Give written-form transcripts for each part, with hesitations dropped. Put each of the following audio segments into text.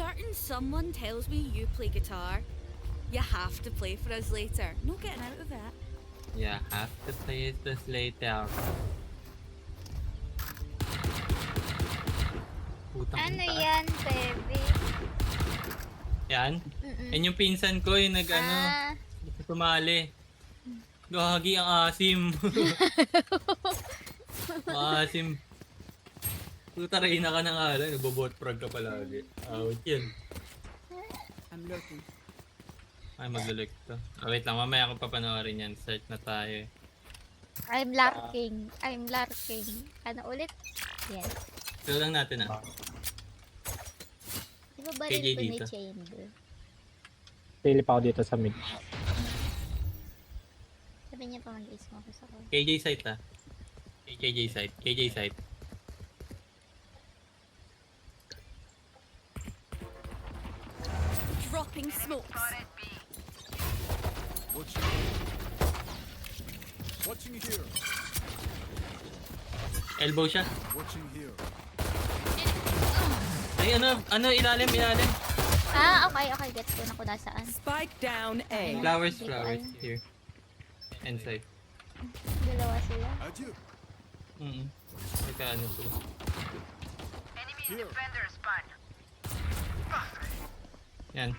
certain someone tells me you play guitar, you have to play for us later. No getting out of it. Yeah, have to play this later. Putang Ano ina. yan, Bebe? Yan? Yan yung pinsan ko yung Ah, sumali. Gagi ang asim. Maasim. Puta Reyna ka na nga lang, nagbobot frag ka palagi. Out yan. I'm lurking. Ay, maglulik to. Wait lang, mamaya ko papanoorin yan. Start na tayo. I'm lurking. I'm lurking. Ano ulit? Yes. Ito lang natin Di ba baril KJ ko ni dito. chamber? Pili pa ako dito sa mid. Sabi niya pa mag-smoke sa ko. KJ site KJ site. KJ site. Dropping smokes. Watching here. Elbow siya. Watching here. Ay, ano, ilalim. Ah, okay. Gets ko na kung nasaan. Spike down A. Flowers, Hindi ko flowers. alam. Here. Inside. Dalawa sila. Adieu. Teka, ano to? Here. Yan.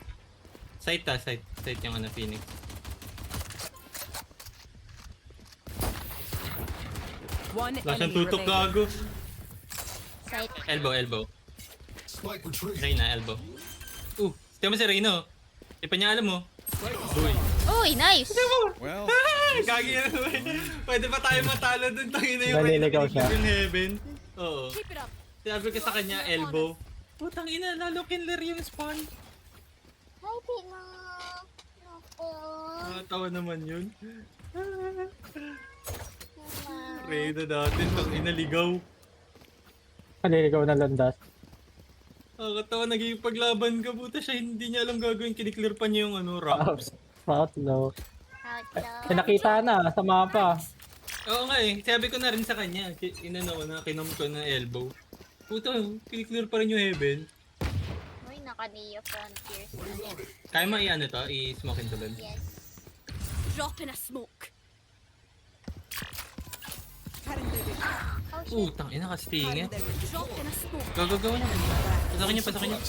Site yung ano, Phoenix. One Wala siyang enemy tutok remaining. gago. Site. Elbow. Spike retreat. Reyna, elbow. Tiyan mo si Reyna, oh. Di pa niya alam, oh. Uy. Uy, nice! Well, Gagi yan, uy. Pwede pa tayo matalo dun. Tangina yung Naliligaw siya. in heaven. Oo. Keep it up. Sabi ko sa kanya, elbow. Putang ina, lalo killer yung spawn. Hi, Pino! Ako. Tawa naman yun. Mama. Reyna dati, tangina ligaw. Kaliligaw na landas. Katawa, naging paglaban ka, puta siya, hindi niya alam gagawin, kiniklear pa niya yung ano, rock. Outlaw. Outlaw. Pinakita na sa mapa. Oo nga eh, sabi ko na rin sa kanya, inano ko na, kinom ko na elbow. Puta, kiniklear pa rin yung heaven. Uy, naka-Neo Frontiers na yan. Kaya mo i-ano to, i-smoke into bed. Yes. Drop in a smoke. Oh, shit. Putang ina, kastinge. Drop in a smoke. Go. Pasakin niyo.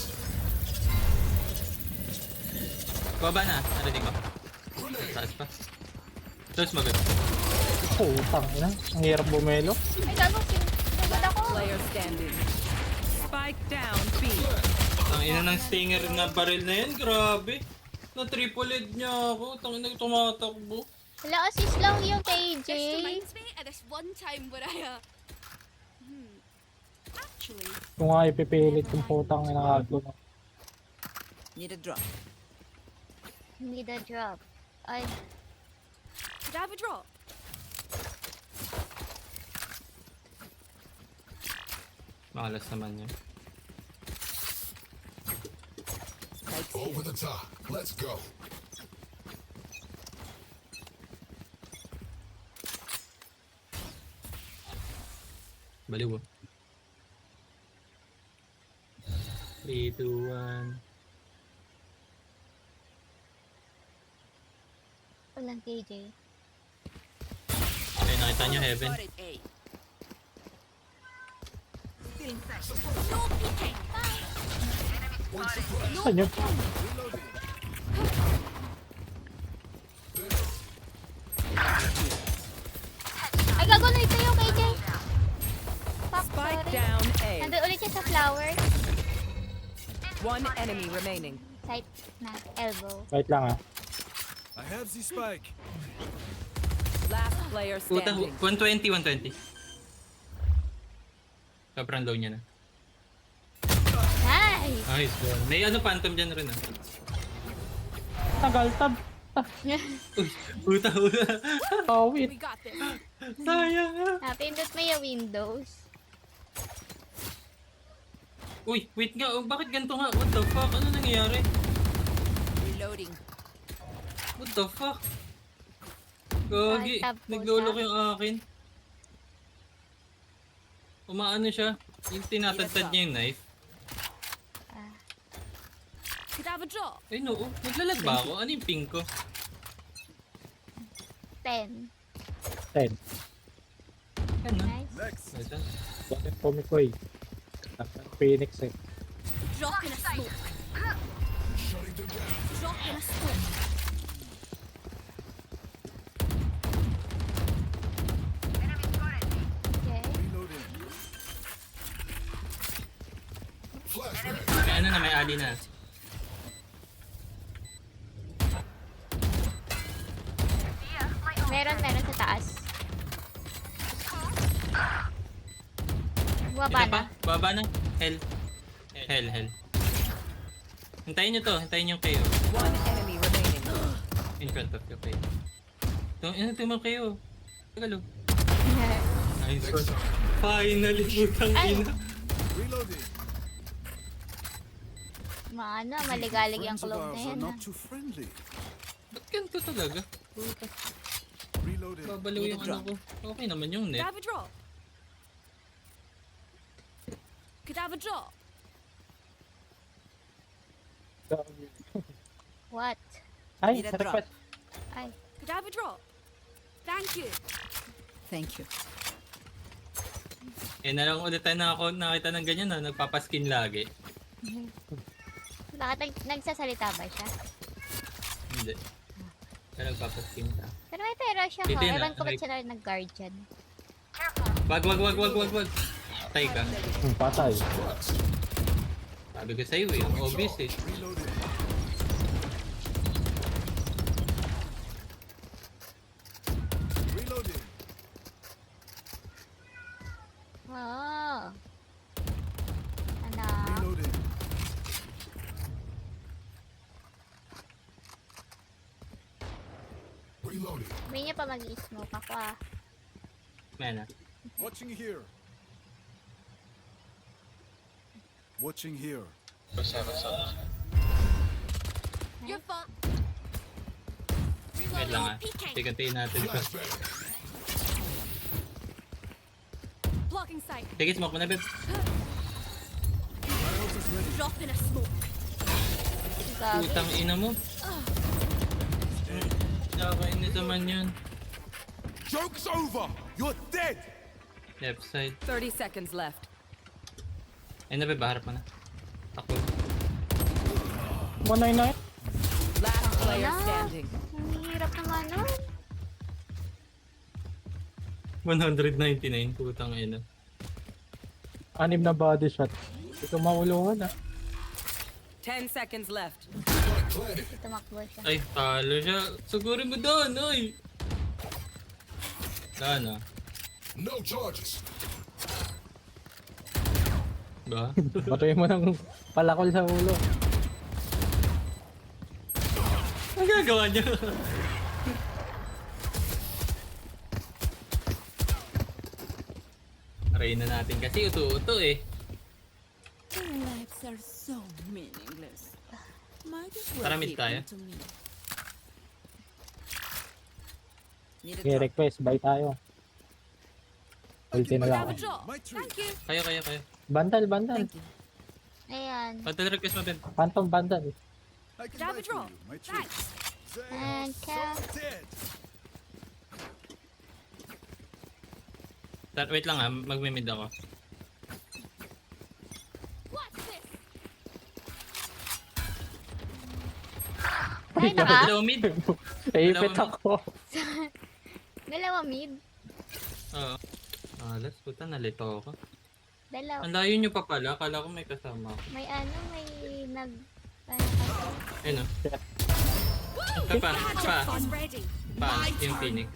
Baba na, narinig ko. Taas pa. Tapos magod. Putang ina. Ang hirap bumelo. Ay, gago. Nagod ako. Player standing. Spike down B. Ang ina ng stinger na baril na yan, grabe. Na triple head niya ako, tangina tumatakbo. Wala, assist lang yung KJ. This reminds me of this one time where I actually Kung nga ipipilit yung putang ina ko. Need a drop. Need a drop. Ay, did I have a drop? Malas naman yan. over the top. Let's go. Baliw. 3, 2, 1. walang KJ. Okay, nakita niyo heaven. Spotted A. No peeking. Saan yun? Ay, gago na ito yung KJ. Fuck, Spike sorry. down A. Nandun ulit siya sa flower. One enemy remaining. Side na, elbow. Wait lang ah. I have the spike. Last player Puta, standing. 120. Sobrang low niya na. Nice! Nice one. May ano phantom dyan rin ah. Tagal tab. Uy, puta. Oh, wait. We got this. Sayang ah. Napindot mo yung windows. Uy, wait nga. Oh, bakit ganito nga? What the fuck? Ano nangyayari? Reloading. What the fuck? Gagi. Tab po Naglulok siya. yung akin. Umaano siya. Yung tinatadtad niya yung knife. have a drop? Ay, no. Naglalag ba ako? Ano yung ping ko? 10. 10. Ano? Nice. Ito. Bakit Pomikoy? Phoenix eh. Drop in a smoke. Drop in a smoke. Okay. May ano na, may ali na. Meron sa taas. Bumaba Ito pa? na. Baba na? Hell. Hell. Hintayin nyo to. Hintayin nyo kayo. One enemy remaining. In front of you kayo. Tumang kayo. Tagalo. Nice one. Finally, putang Ay. ina. Maligalig yung clone na yan. Not too friendly. Ba't ganito talaga? Puta. Reloading. Babaliw yung ano ko. Okay naman yung Could net. I have a drop? Could I have a drop? What? Ay, Need a sa drop. request. Ay, Could I have a drop? Thank you. Thank you. Eh, nalang ulit tayo nakita ng ganyan na nagpapaskin lagi. bakit nagsasalita ba siya? Hindi. Pero nagpapaskin ka. Pero may pera siya Dito ha. yun, Ewan ko ba't right. sila nag-guardian. Wag. Tay ka. Patay. Sabi ko sa'yo eh. Obvious eh. Reloading. Reloading. Oh. Ano? Reloading. Reloading. May niya pa mag-i-smoke ako ah. Man ah. Watching here. Watching here. Your fault. Wait lang ah. Peeking. Tigantiin natin ito. Blocking sight. Sige, smoke mo na, Beb. Drop in a smoke. Gabi. Putang ina mo. Nakakainis naman yun. Joke's over. You're dead. Left side. 30 seconds left. Ay na, Beb. Harap mo na. Ako. 199? Last player Wala. standing. Ang hirap naman nun. 199. Putang ina. 6 na body shot. Ito maulungan ah. 10 seconds left. Tumakbo siya. Ay, talo siya. Sugurin mo doon, oy! Saan ah? No charges. Ba? Batuin mo ng palakol sa ulo. Ang gagawa niya? Aray na natin kasi uto-uto eh. Their lives are so meaningless. Might as Tara, mid keep tayo. them to me. Need a May drop. request, buy tayo. Ulti na Could I lang have a ako. drop? My tree. Thank you. Kayo. Bandal. Thank you. Ayan. Pantal request mo, Ben. Phantom bandal. I Could I have a drop? My tree. Thanks. They And are cow. so dead. Wait lang ah, magme-mid ako. What's this? Ay, naka. Dalawa mid. Ipit ako. Dalawa mid. Oo. Alas, puta, nalito ako. Dalawa. Ang layo nyo pa pala, akala ko may kasama ako. May nag... Ano kasi? Ayun o. Pa. Is ready. Pa, yung Phoenix.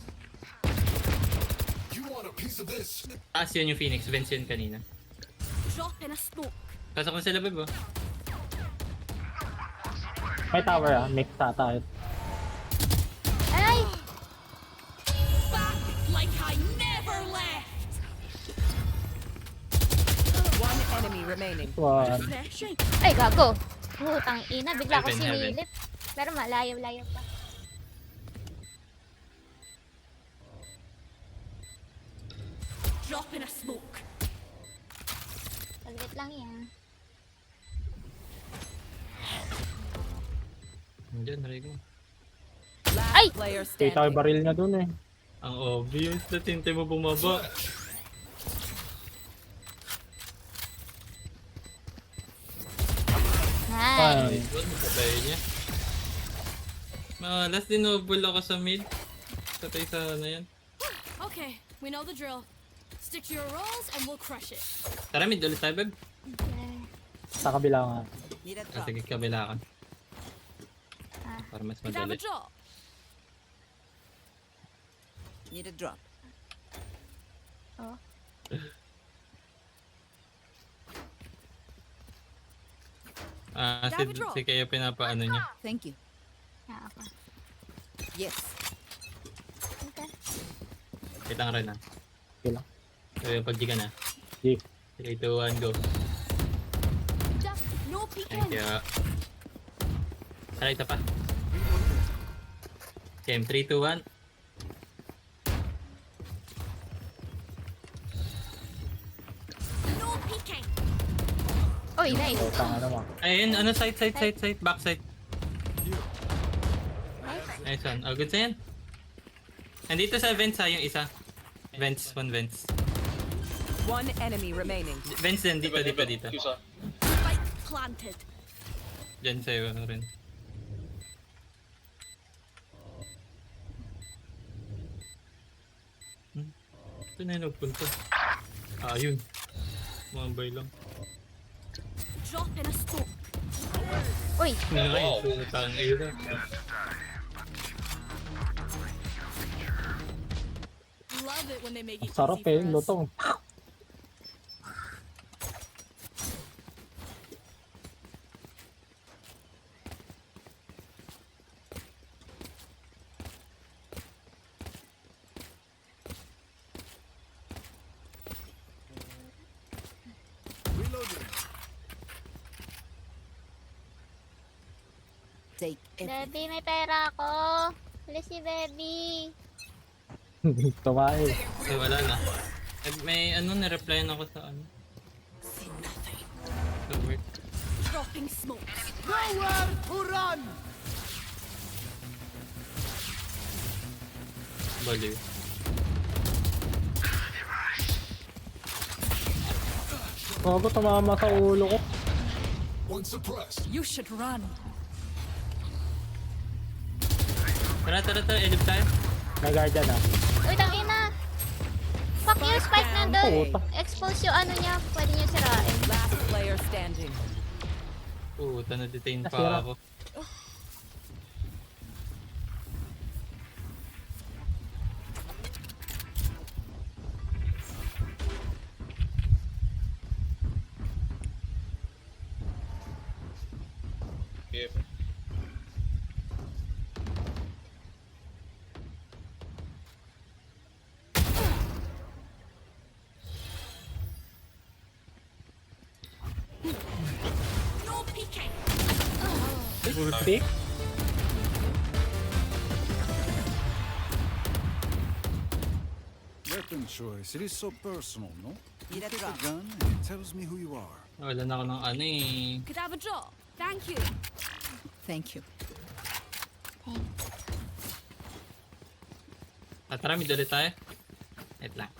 You want a piece of this? Taas yun yung Phoenix, Vince yun kanina. Drop in a smoke. Pasok na sila, Beb, oh. May tower ah. Mix tayo. Ay! Back like I never left. One enemy remaining. One. Refreshing. Ay, gago. Putang ina. Bigla ko Heaven. sinilip. Pero malayo-layo pa. Drop in a smoke. Saglit lang yan. Diyan, Rigo. Last Ay! player Kita ko yung standing. baril niya dun eh. Ang obvious na tintay mo bumaba. Nice. Ay, Doon, patay niya. Last dinobol ako sa mid. Patay sa ano yan. Okay, we know the drill. Stick to your roles and we'll crush it. Tara, mid ulit tayo, babe. sa kabila nga. Need a Ah, drop. sige, kabila ka. Para mas Could have a madali. drop. Need a drop. Oh. Si Kaya pinapaano niya. Thank you. Ah, ako. Yes. Okay. Kita nga rin ah. Okay lang. So, pag di ka na. G. 3, 2, 1, go. Duck, no peeking. Thank you. Tara, ito pa. Game 3, 2, 1. No peeking. Uy, nice. So, tanga naman. Ayun, ano, side, back side. Nice one. Oh, good sa'yan. Nandito sa vents ha, yung isa. Vents, one vents. One enemy remaining. Vents din, dito. Spike planted. Diyan sa'yo ano rin. Ito na yung nagpunta. Ah, yun. Mambay lang. Drop in a smoke. Uy, Nice. So, tang ira. Love it when they make it Sarap easy eh, for us. lutong. Reloading. Take it. Baby, may pera ako. Wala si Baby. Tumae. Eh, wala na. Eh, may ano, na-replyan ako sa ano. So weird. Dropping smoke. Baliw. Bago tumama sa ulo ko. One suppressed. You should run. Tara, elip tayo. May guardian ah. Uy, tangina. Fuck you, Spike nandun. Puta. Expose yung ano niya. Pwede niyo sirain. Last player standing. Puta, na-detain pa Nasira. ako. No peeking. Ulti. Weapon choice. It is so personal, no? Need a Pick drop. a gun and it tells me who you are. Wala na ako ng ano eh. Could have a drop. Thank you. Thank you. Tara, mid ulit tayo. Wait lang.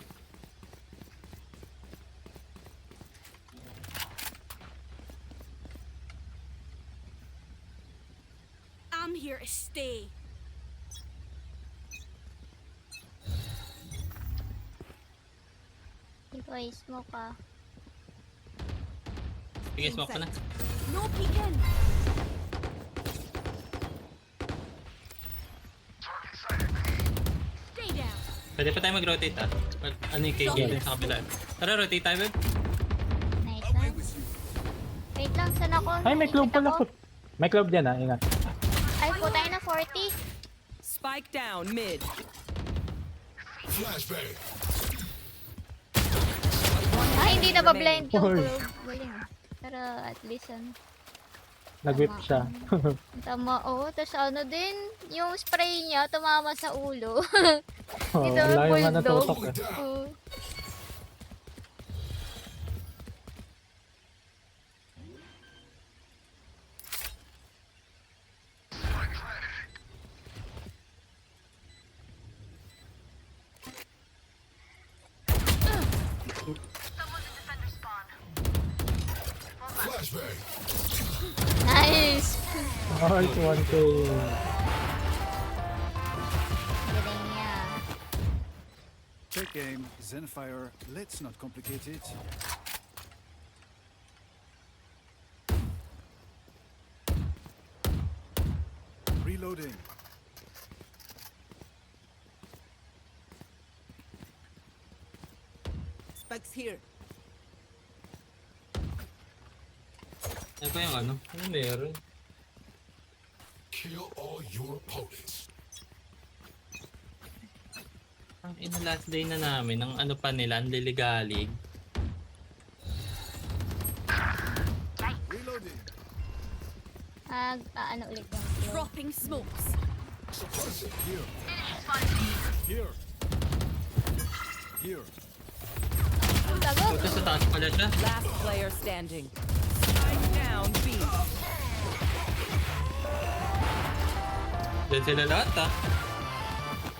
I'm here to stay. Ikaw ay smoke ah. Sige, smoke ka na. No peeking. Stay down. Pwede pa tayo mag-rotate ah. Ano yung KG din sa kabila. Tara, rotate tayo, babe. Nice one. Wait lang, saan ako? Ay, may club Nakikita pala. ko. May club dyan ah, ingat. Ay, putay na 40. Spike down mid. Flashbang. Ah, hindi na ba-blind yung Oy. club. Galing ah. Pero at least Nag-whip siya. tama, oo. Tapos ano din, yung spray niya tumama sa ulo. Oh, Ito, wala yung mga bulldog. natutok eh. Oo. Flashbang. Nice! Nice, 1K. Galing niya. Take aim, Zenfire. Let's not complicate it. Reloading. Spikes here. Ano pa yung ano? Ano meron? Kill all your opponents. Ang ina last day na namin, ang ano pa nila, ang liligalig. Reloading. Ano ulit yung flow? Dropping smokes. Suppressing. Here. Here. Here. Ang tago! Puta sa taas pala siya. Last player standing. Spike down B. Diyan sila lahat ah.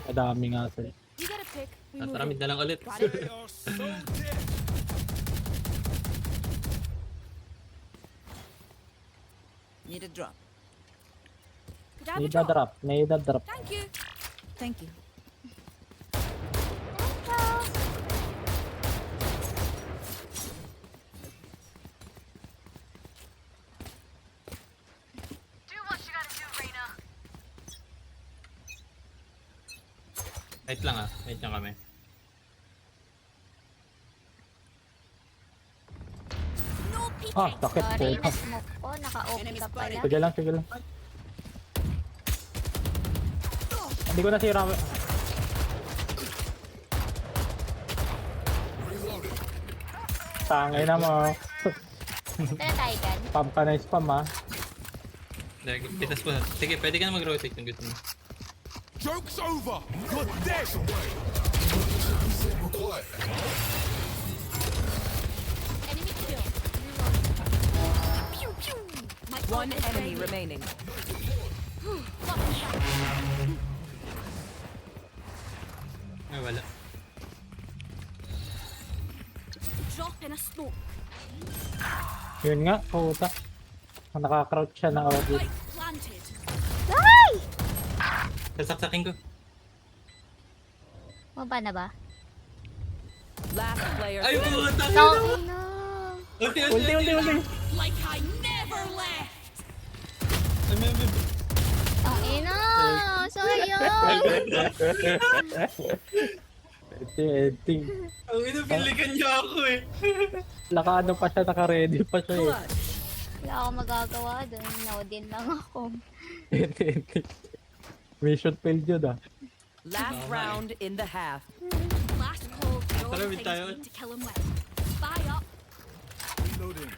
Madami nga sila. You get a pick. We move Tataramid it. na lang ulit. They are so dead. Need a drop. Could I have a Need a drop. Need a drop. Thank you. Thank you. Wait lang ah. Wait lang kami. No peeking. Ah, sakit po. Sorry, na-smoke ko. Naka-OP ka pala. Sige lang, sige lang. Hindi ko nasira. Reloading. Tangay na mo. Tara tayo dyan. Spam ka na spam ah. Pitas po na. Sige, pwede ka na mag-rotate kung gusto mo. Joke's over. You're dead. Required. Enemy kill. Pew pew. My One ult is enemy ready. remaining. Ay, wala. Drop in a smoke. Yun nga, puta. Nakaka-crouch siya na audit. Spike planted. Ay! Sasaksakin ko. Maba na ba? Last player Ay, standing. puta! No! No! Okay, Ulti, ulti, ulti. Like I never left. Ang ina! Sayang! Editing. Ang ina, pinilikan niya ako eh. Naka-ano pa siya, naka-ready pa siya eh. Clutch. Wala akong magagawa doon. No din lang ako. Editing. Mission failed yun ah. Last round in the half. Last call. All Tara, things tayo. need to kill him with. Buy up. Reloading.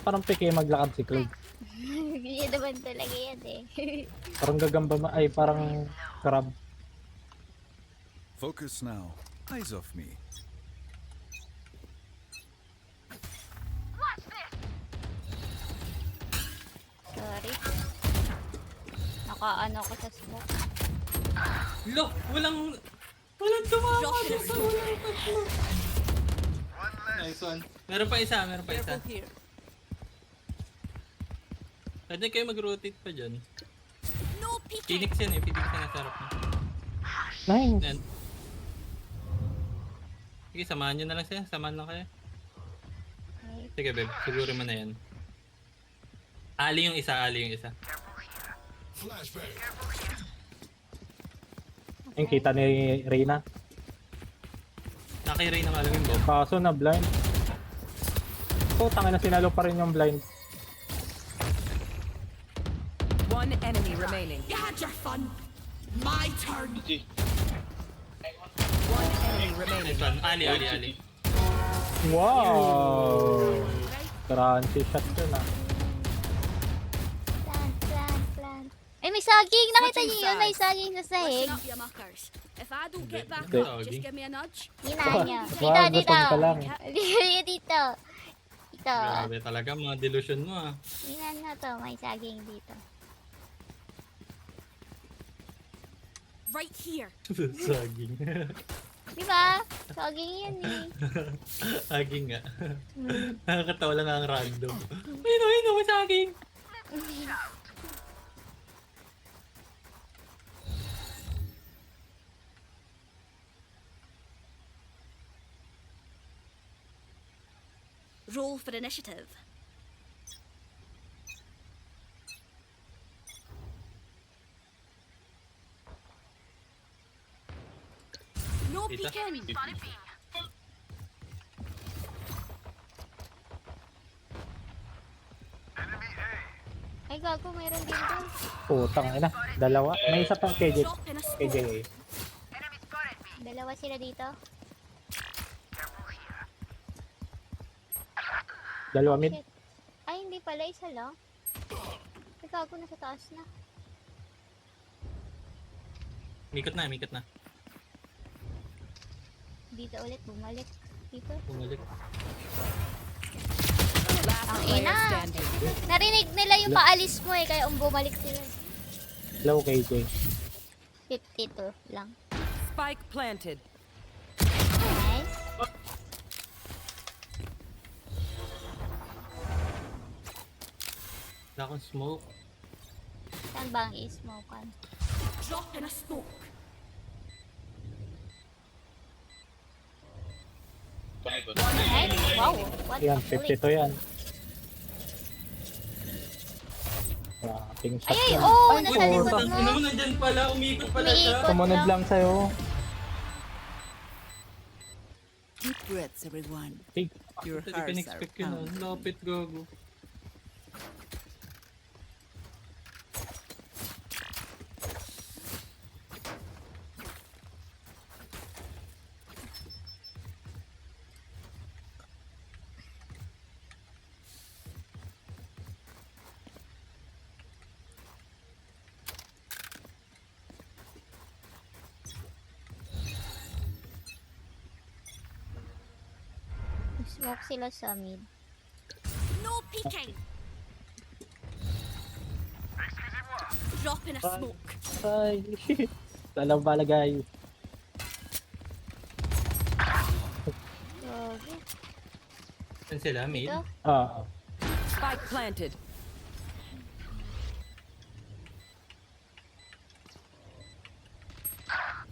Parang peke maglakad si Cloud. Hindi naman talaga yan eh. Parang gagamba ay parang crab. Focus now. Eyes off me. Sorry. Naka-ano ko sa smoke. Lo, walang tumakas sa walang tatlo. Nice one. Meron pa isa, meron pa isa. Careful here. Pwede kayo mag-rotate pa dyan. No peeking. Phoenix yan eh, Phoenix yan nasa harap niya. Nice. Yan. Sige, samahan nyo na lang siya. Samahan lang kayo. Sige, babe. Siguro mo na yan. Ali yung isa, Ali yung isa. Flashbang. Yung kita ni Reyna. Nakiray na malam yung bomb. Kaso na blind. So, tanga na sinalo pa rin yung blind. One enemy remaining. You had your fun. My turn. One enemy remaining. Nice one. Ali, Ali, Ali. Wow! Crunchy shot yun ah. Plant. Ay, may saging! Nakita niyo yun? May saging sa sahig. Listen up, you muckers. If I don't get back Hindi. up, just give me a nudge. Hina niya. Dito, Wow, dito. gutom ka lang. Dito. Dito. Grabe talaga, mga delusion mo ah. Hina na to. May saging dito. right here. Saging. Di ba? Saging yan eh. Saging nga. Nakakatawa lang ang random. Ayun, may saging. Roll for initiative. No Dito. peeking. Ay, gago, mayroon dito. Putang ina. Dalawa. May isa pang KJ. Drop in a smoke. KJA. Dalawa sila dito. Dalawa mid. Shit. Ay, hindi pala. Isa lang. Ay, gago, nasa taas na. Mikot na. Dito ulit, bumalik. Dito. Bumalik. Last Ang player ina! standing. Narinig nila yung paalis mo eh, kaya bumalik sila. Low KJ. 52 lang. Spike planted. Nice. Wala akong smoke. Saan ba ang i-smokean? Drop in a smoke. Nice. Wow. What? Yan, Ulit. 52 yan. Ating shot Ay, ay, yan. oh, Ay, nasa likod putang mo. Ano mo nandyan pala? Umikot pala siya. Umiikot. Sumunod lang sa'yo. Deep breaths, everyone. Hey, Your Hindi ko hearts are in-expect yun. pounding. Lapit gago. Smoke sila sa mid. No peeking. Drop in a smoke. ay. Dalang balagay. Grabe. Saan sila? Mid? Dito. Ah, Spike planted.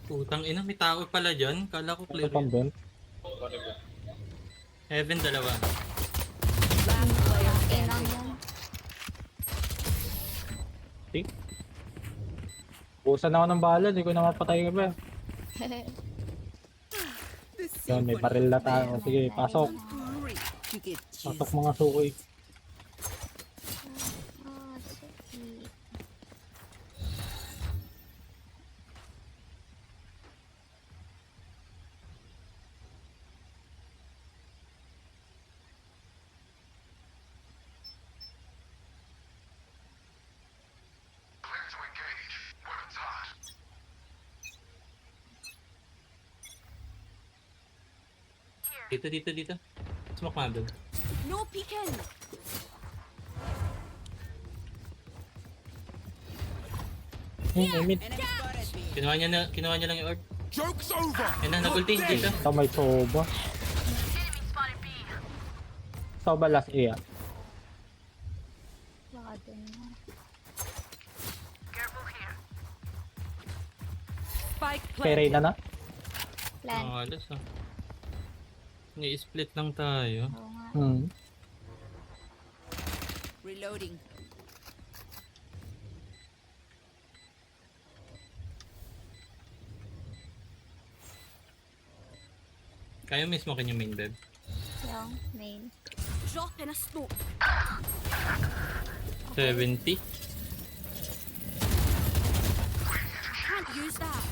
Putang ina, may tao pala dyan. Kala ko ito clear pang yun. Ben. Heaven, dalawa. Last player Kailang standing. yan. See? Busan ako ng bala, di ko na mapatay ka ba? Yan, may baril na tayo. Sige, pasok. Great to get Pasok cheese. mga sukoy. Ah, sige. Clear to engage. Weapons hot. Dito. Smoke nga doon. No peeking. Mid. Kinuha niya lang yung orb. Joke's over. Yan na, nag-ulti dito. Ito may soba. Soba last A ah. Baka dun na. Spike Kay planted. Reyna na. Plan. Alas ah. Ni-split lang tayo. Oo nga. Reloading. Kaya may smoke yung main bed. Yung main. Drop in a smoke. 70. Can't use that.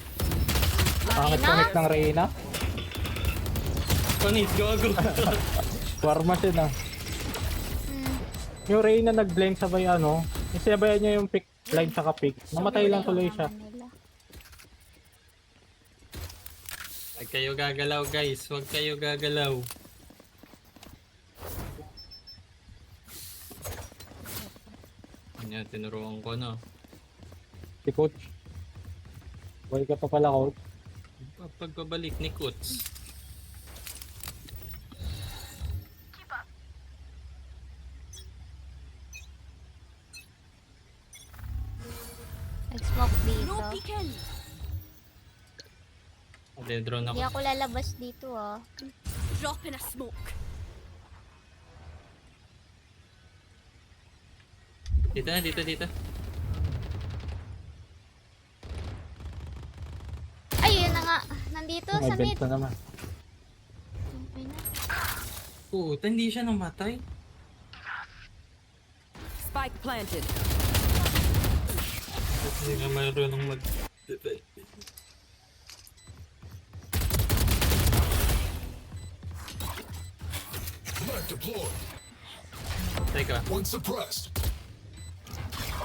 Pangit connect ng Reyna. Panis, gago. Warma siya na. Yung Reyna nag-blend sabay ano. Isabayan niya yung pick line sa pick. Namatay lang tuloy siya. Nila. Huwag kayo gagalaw guys. Huwag kayo gagalaw. Kanya, tinuruan ko no. Si coach. Buhay ka pa pala, Coach. Pagbabalik ni Kuts. Nag-smoke dito. No peeking. Drone ako. Hindi ako lalabas dito ah. Drop in a smoke. Dito na, dito. Ayun na nga. Nandito May sa mid. bent na naman. Okay na. Puta, hindi siya namatay. Spike planted. Hindi nga marunong mag-defend. Knife deployed. Teka. One suppressed.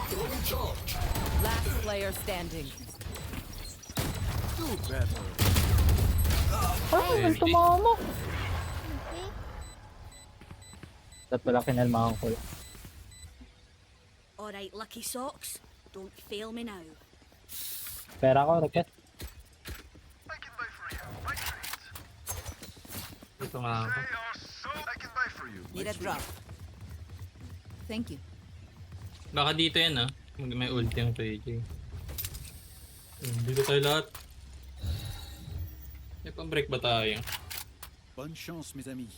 Throwing charge. Last player standing. Do better. Ay, ang tumama. Okay. Dapat pala kinalmahan ko. Alright, lucky socks. Don't fail me now. Pera ko, Rocket. Ito nga ako. Need a drop. Thank you. Baka dito yan ah. May ulti yung 2AJ. Dito tayo lahat. May pang-break ba tayo? Bonne chance, mes amis.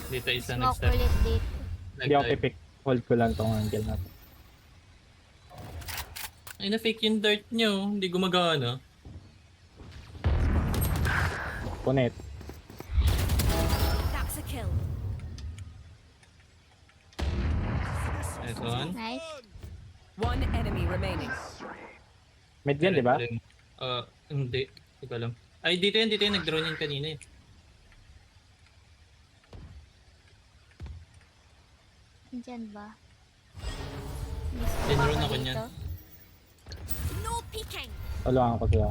Dito isa Smoke next step. ulit dito. Hindi ako pipick. Hold ko lang tong angle natin. Ay, na-fake yung dart nyo. Hindi gumagana. Punit. That's a kill. Nice one. Nice. One enemy remaining. Mid yan, di ba? Hindi. Hindi ko alam. Ay, dito yan. Nag-drone yan kanina eh. Diyan ba? Dinrone ako niyan. No peeking. Tulungan ko siya.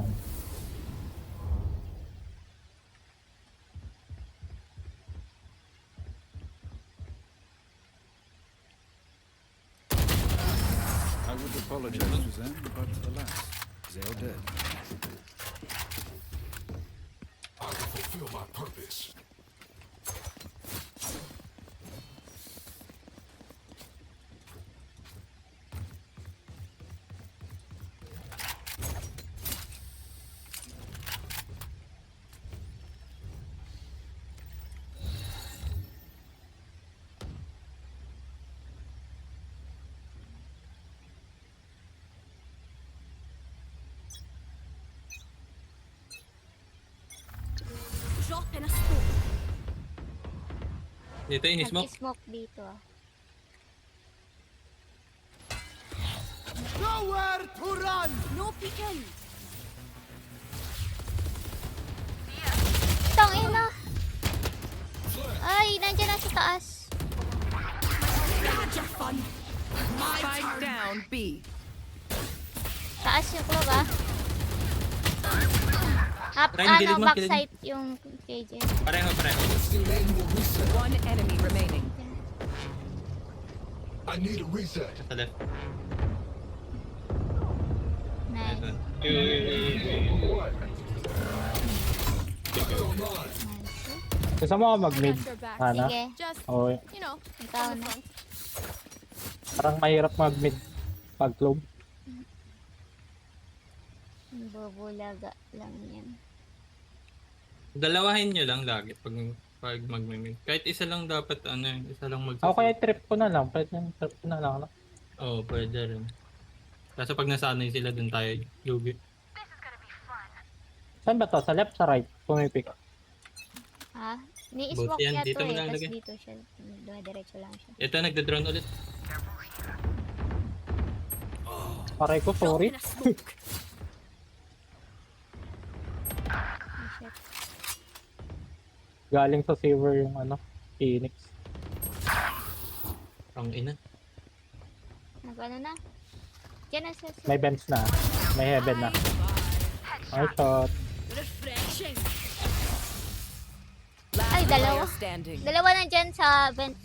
I would apologize to them, but alas, they are dead. I will fulfill my purpose. Drop in a smoke. Dito in-smoke. Nag-smoke dito ah. No peeking. Tangina! Ay, nandiyan na sa taas. Had your fun. Spike down B. Taas yung club ah. Ryan, gilid mo, Backside yung KJ. Pareho. One enemy remaining. I need a reset. Sa left. Nice. Nice one. Nice. Gusto mo ako mag-mid, Hana? Sige, Oo. ikaw na. Parang mahirap mag-mid pag club. Bubulaga lang yan. Dalawahin nyo lang lagi pag mag-mimig. Kahit isa lang dapat isa lang mag-save. Ako kaya trip ko na lang. Pwede yung trip ko na lang. No? Oo, pwede rin. Kaso pag nasanay sila dun tayo, lugi. Saan ba to? Sa left, sa right? Pumipik. Ha? Ni-smoke yan, niya dito to mo eh. lang Tapos lagay. dito siya. Dumidiretso lang siya. Ito, nagda-drone ulit. Paray ko, Drop sorry. in a smoke. Oh, shit. Galing sa saver yung Phoenix. Ang ina. Nag-ano na? Diyan na sa... May bench na. May heaven na. Nice shot. Refreshing. Last Ay, dalawa. player standing. Dalawa na dyan sa bench.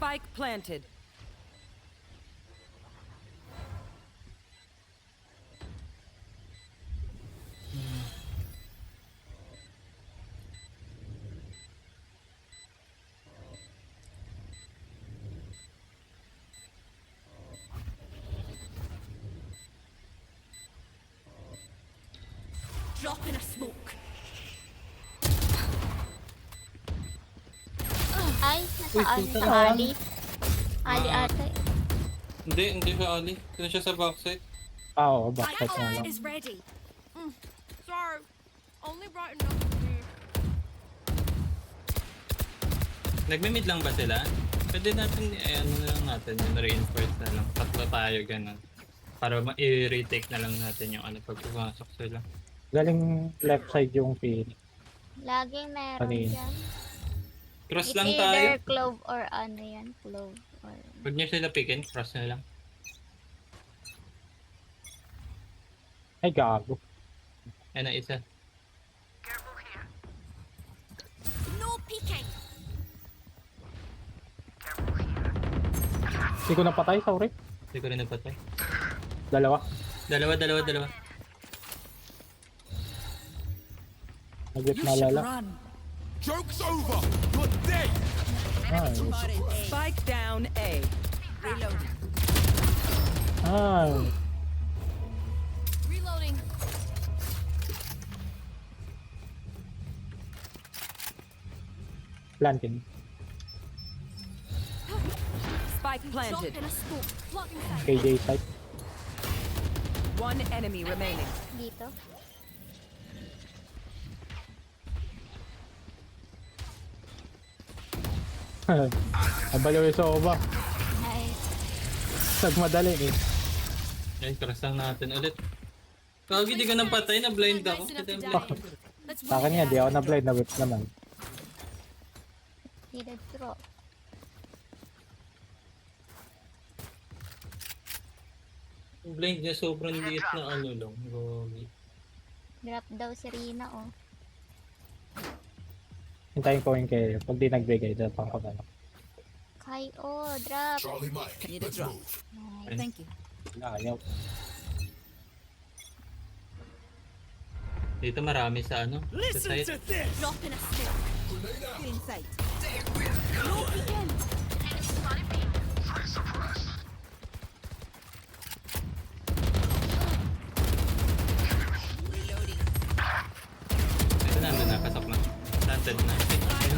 Spike planted. Drop in a smoke. Ay, nasaan? Sa Ali. Ali ate. Hindi siya Ali. Doon siya sa backside. Oo, My backside na ult lang. is ready. Sorry. Only bright enough for me. Nagme-mid lang ba sila? Pwede natin, ano na lang natin, yung reinforce na lang. Tatlo tayo, ganun. Para i-retake na lang natin yung ano pag pumasok sila. Galing left side yung Phoenix. Laging meron Kanina. dyan. Cross It's lang tayo. either clove or ano yan. Clove or... Pag nyo sila pickin, cross na lang. Ay, gago. Yan na isa. No peeking. Hindi ko napatay, sorry. Hindi ko rin napatay. Dalawa. Dalawa. Nag-whip You na should lala. run. Joke's over. You're dead. Ay. Spike down A. Reloading. Ay. Reloading. Planting. Spike Drop planted. in a smoke. Blocking sight. KJ side. One enemy remaining. Dito. Nabaliw yung soba. Nice. Nagmadali eh. Yan, cross lang natin ulit. Kagi, di ka nang patay, na blind ako. Nice enough to Kaya- die. Let's Sa akin nga, di ako na-blind, na-whip naman. Needed throw. Yung blind niya sobrang liit na ano lang. Gogi. Drop daw si Rina, oh. Hintayin ko yung kayo. Pag di nagbigay, dapat ako na lang. Kai, oh, drop. Charlie Mike. Need a Let's drop. move. Nice. Thank you. Ayaw. Dito marami sa ano. Sa site. Drop in a smoke. In sight. No peeking. Ito na, pasok na. Planted na.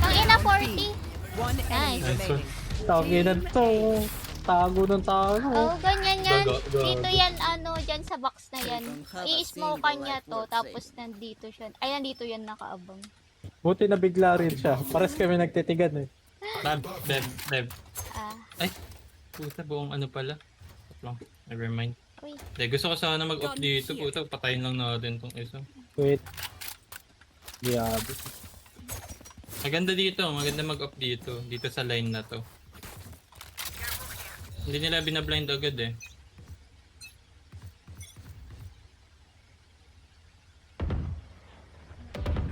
Ang ina, 40. One enemy Nice. remaining. Taginan to. Tago ng tago. Oh, ganyan yan. Gago. Dito yan, ano, dyan sa box na yan. I-smoke niya to, tapos nandito siya. Ay, nandito yan nakaabang. Buti na bigla rin siya. Pares kami nagtitigan eh. Dev. Ah, Ay, puta, buong ano pala. Stop lang. Never mind. uy. Gusto ko sana mag-off dito. Puta, patayin lang natin tong isa. Wait. Diabo. Maganda dito. Maganda mag-off dito. Dito sa line na to. Hindi nila binablind agad eh.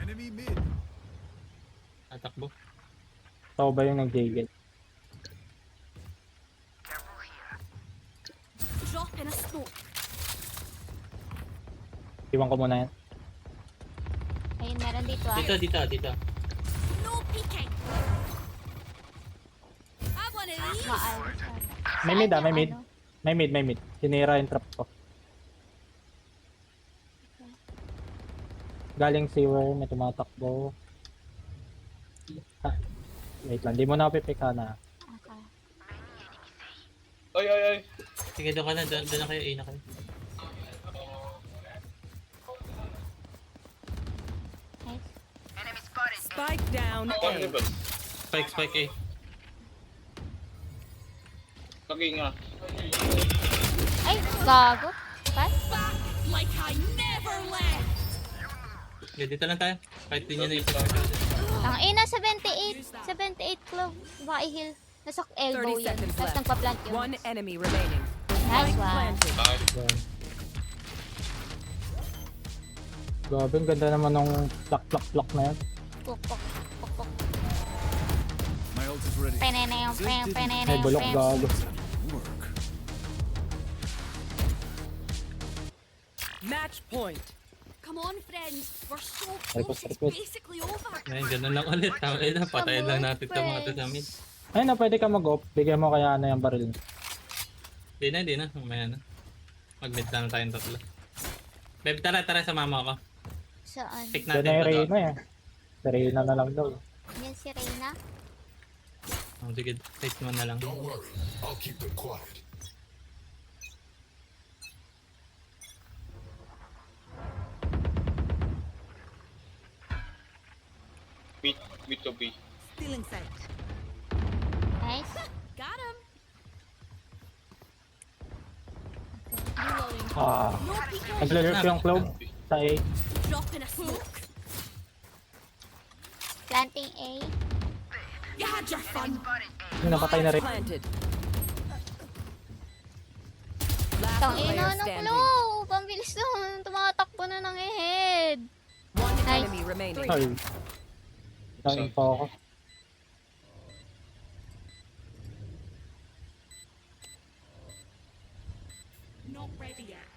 Enemy mid. Tatakbo. Tao ba yung nag-jiggle? Drop in a smoke. Iwan ko muna yan. Ayun, meron dito ah. Dito. No peeking. Have one of these. Maalis ata. May Saan mid ah, yung may mid. ano? May mid. Sinira yung trap ko. Galing sewer, may tumatakbo. Ah, wait lang, di mo na ako pipika na. Okay. Sige, doon ka na. Doon na kayo. A na kayo. Nice. Spike down A. Spike A. Ay, gago. What? Back like I never left. Okay, dito lang tayo. Kahit di nyo na ipag Ang ina, 78. 78 club. Baka i-heal. Nasa elbow 30 yan. seconds Tapos left. nagpa-plant yun. One enemy remaining. Nice Spike one. planted. Grabe, ang ganda naman ng plak na yan. Puk, puk, puk, puk. My ult is ready. Peneneng, They didn't peneneng, May bulok peneneng. gago. work. Match point. Come on, friends. We're so Request, close. It's request. basically over. Ayun, ganun lang ulit. Tama na, patayin lang natin itong mga to sa mid. Ay na, pwede ka mag-off. Bigyan mo kaya na yung baril. Di na. Mamaya na. Mag-mid lang tayong tatlo. Beb, tara sa mama ko. Saan? Pick Doon natin na yung to. Reyna eh. Si Reyna na lang daw. Yan si Reyna. Oh, sige, take mo na lang. Don't worry. I'll keep them quiet. Mid to B. Still in sight. Nice. Got him. Ah, No peeking. naglalurk yung clove sa A. Drop in a smoke. Planting A. You had your fun. Yung napatay na rin. Planted. Last Tang player ina ng standing. clue. Pambilis naman. Tumatakbo na ng head. One Nice. enemy remaining. Ay. Nangin pa ako. Not ready yet.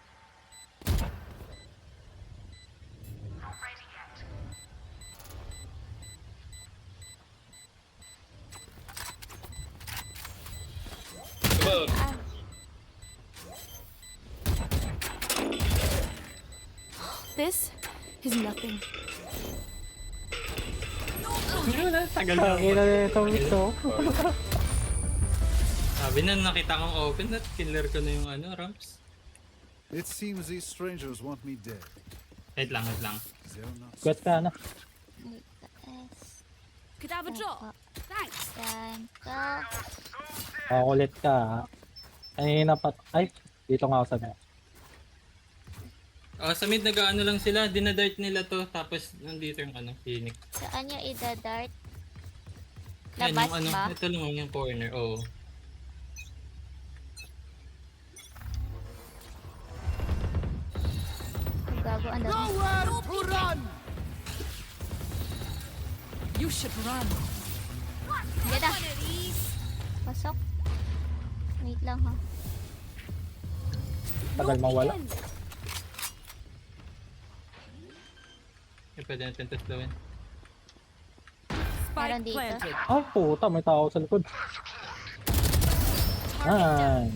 Diba, This is nothing. Tagal Ang ina na itong ito. Sabi na, nakita kong open at killer ko na yung ramps. It seems these strangers want me dead. Wait lang. They're not. Quest ka na. S. Could I have a drop? Thanks. Yan ka. Makulit ka ha. Kanina pa. Ay, dito nga ako sa net. Oh, sa mid nag-ano lang sila, dinadart nila to, tapos nandito yung Phoenix. Saan yung ida-dart? Yan, Labas yung ba? ito lang yung corner, oo. Ang gago, ang dami. You should run. Yan na. One of these. Pasok. Wait lang ha. Tagal mawala. Eh, pwede natin taslawin. Meron Spike dito. planted. Ay, puta. May tao sa likod. Ay.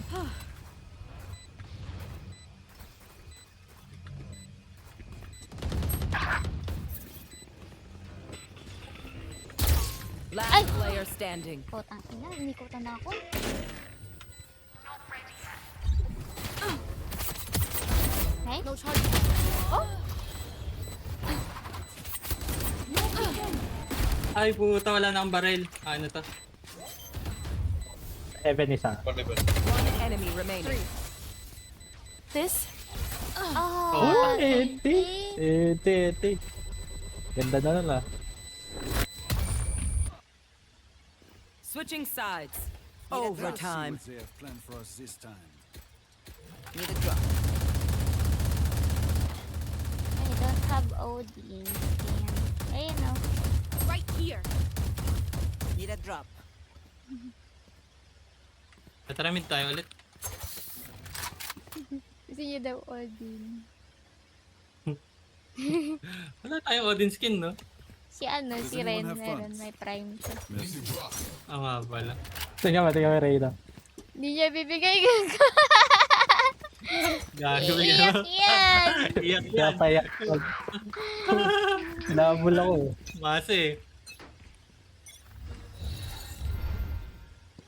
Last Ay! player standing. Putang ina, inikutan na ako. Nice. No charge. Oh! Ay, puta, wala na akong baril. Ano to? Heaven isa. one level. One enemy remaining. This Oh, Oh, eti. Ganda na nila. Switching sides. Let's see Overtime. what they have planned for us this time. Need a drop. I don't have Odin. Ayun no. right here. Need a drop. Tara mid tayo ulit. Gusto niyo daw Odin. Wala tayong Odin skin, no? Si ano, Does si anyone Ren, have meron, funds? may prime siya. Need to drop. Nga pala. Tingnan mo, Reyna. Hindi niya bibigay gago. Gago Iiyak yan. yan. Iyak Kaya yan. payak. Nabul ako eh. Mase.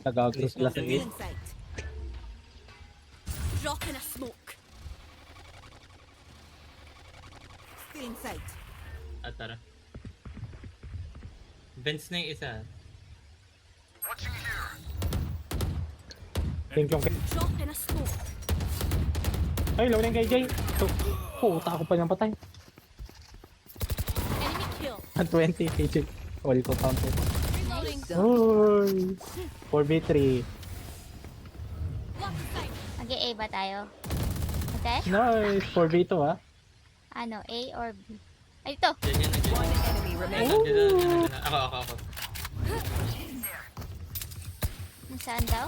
Nagagro sila sa Still A. in sight. Drop in a smoke. Still in sight. At tara. Vents na yung isa. Think yung Drop in a smoke. ay, loading kay Jay. Puta ako pa niyang patay. Enemy kill. 20 kay Jay. All ko count. Reloading. Uy. 4v3. Block sight. Mag-A ba tayo? Ate? Nice. 4v2 ah. Ano, A or B? Ay, ito. Yan. One enemy remaining. Ako. Saan daw?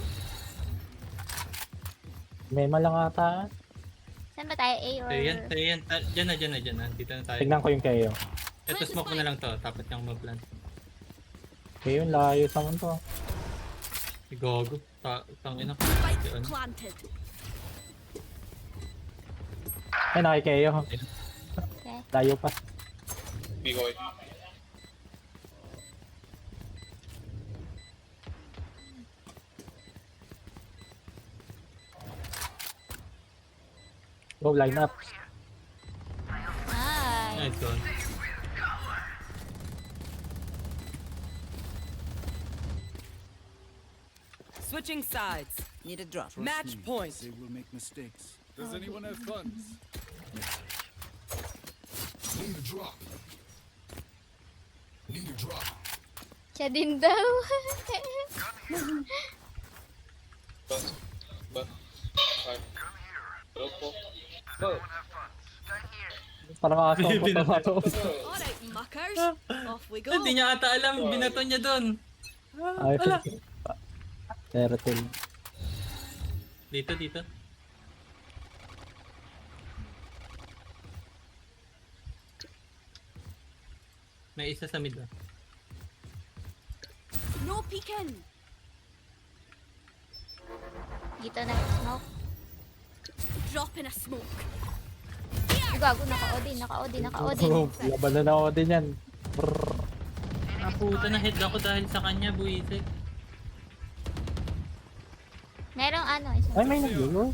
May malang ata. Saan ba tayo? A or... So yan. Diyan na. Dito na tayo. Tignan ko yung kayo. Ito, smoke mo na lang to. Tapos yung mag-plant. Okay, yun, layo sa to. Si Gogo. Tangina. Spike Yun. planted. Ay, nakikayo. Okay. Layo pa. Be going. Go, line up. Nice. Nice one. Switching sides. Need a drop. Trust Match me, point. They will make mistakes. Does anyone have funds? Need a drop. Need a drop. Siya din daw. But. Hello po. Parang aso po tomato. Alright, muckers. Off we go. Hindi niya ata alam. Binato niya doon. Ay, Terratil. Dito. May isa sa mid ah. No peeking. Dito na smoke. Drop in a smoke. Ay, gago, naka-Odin. Oh, laban na ako din yan. Brrr. Ah, puta na head ako dahil sa kanya, buwisit. Merong ano, isa. Ay, may nag-dulo.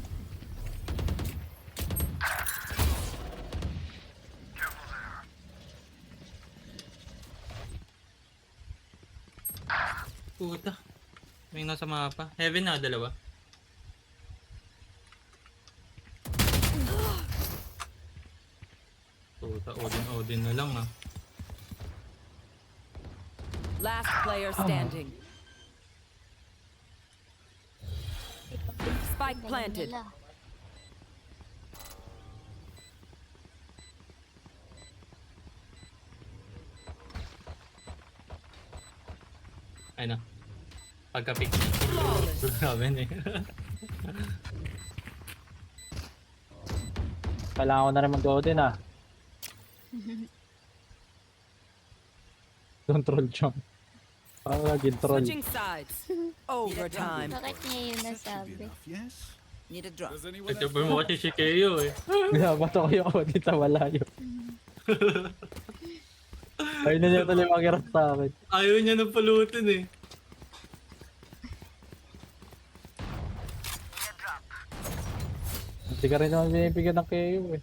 Puta. May nasa mapa. Heaven na, dalawa. Puta, Odin na lang ah. Last player standing. Spike Galing planted. nila. Ay na. Pagka-pick. Grabe na eh. Kailangan ko na rin mag-go din ah. Don't troll jump. Parang laging troll. Switching sides. Overtime. Bakit niya yun That should be nasabi? enough, yes? Need a drop. Does anyone Ito have po mo kasi si Keo eh. Binabato ko yung Odin sa malayo. Ayun na niya tuloy makirap sa akin. Ayaw niya ng pulutin eh. Hindi ka rin naman binibigyan ng KO eh.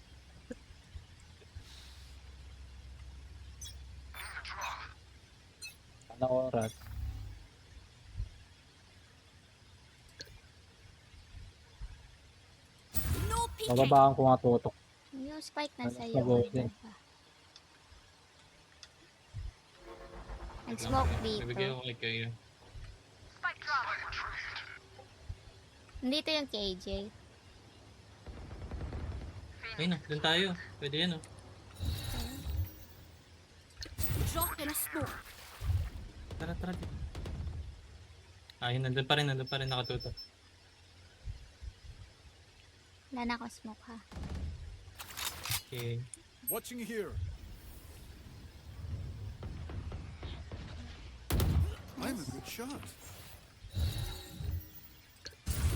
Ano oras? No peeking. Bababaan ko nga tutok. Yung spike na Ano, sa'yo. Odin. Nag-smoke Bibigyan dito. ko kay Keo. Dito yung KJ. Ayun na, dun tayo. Pwede yan oh. Drop in a smoke. Tara. Ayun, nandun pa rin nakatuto. Wala na ako smoke ha. Okay. Watching here. I'm a good shot.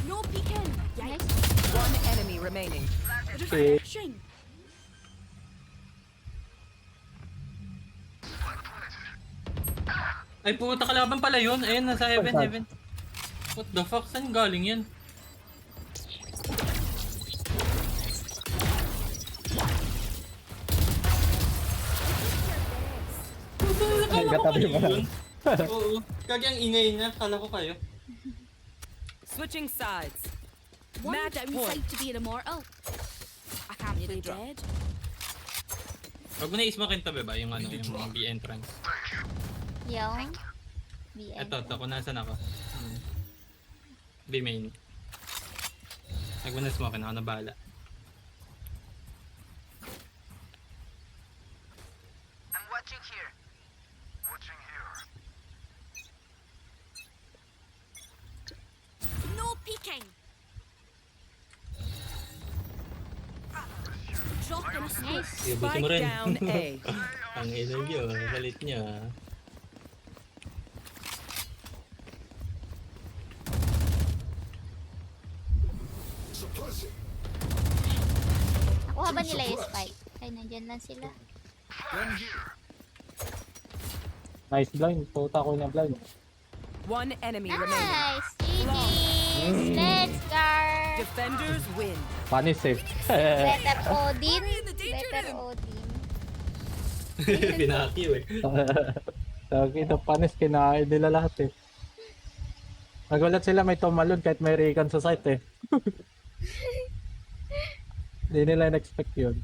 No peeking. Nice. One enemy remaining. Refreshing. Ay puta, kalaban pala yun. Ayun, nasa heaven. What the fuck? Saan galing yan? Ay, katabi mo lang. Oo. Kagi ang ingay niya. Kala ko kayo. Switching sides. One Match downside point. to being immortal. I can't play dead. Huwag mo na ismakin to, beba. Yung yung B entrance. Yung BN. Ito, kung nasan ako. B main. Huwag mo na ismakin. Ako na bahala. Nice. Ibusin mo Spike rin. down A. Ang ina niyo, galit niya. Suppressing. Nakuha ba nila yung spike? Ay, nandyan lang sila. Gun here. Nice blind. Puta ko niya blind. One enemy remaining. Nice! GG's! Let's go! Defenders win. Panis safe. Better Odin. Better Odin. Pinakiw eh. Lagi na panis, kinain nila lahat eh. Nagulat sila may tumalon kahit may recon sa site eh. Hindi nila in-expect yun.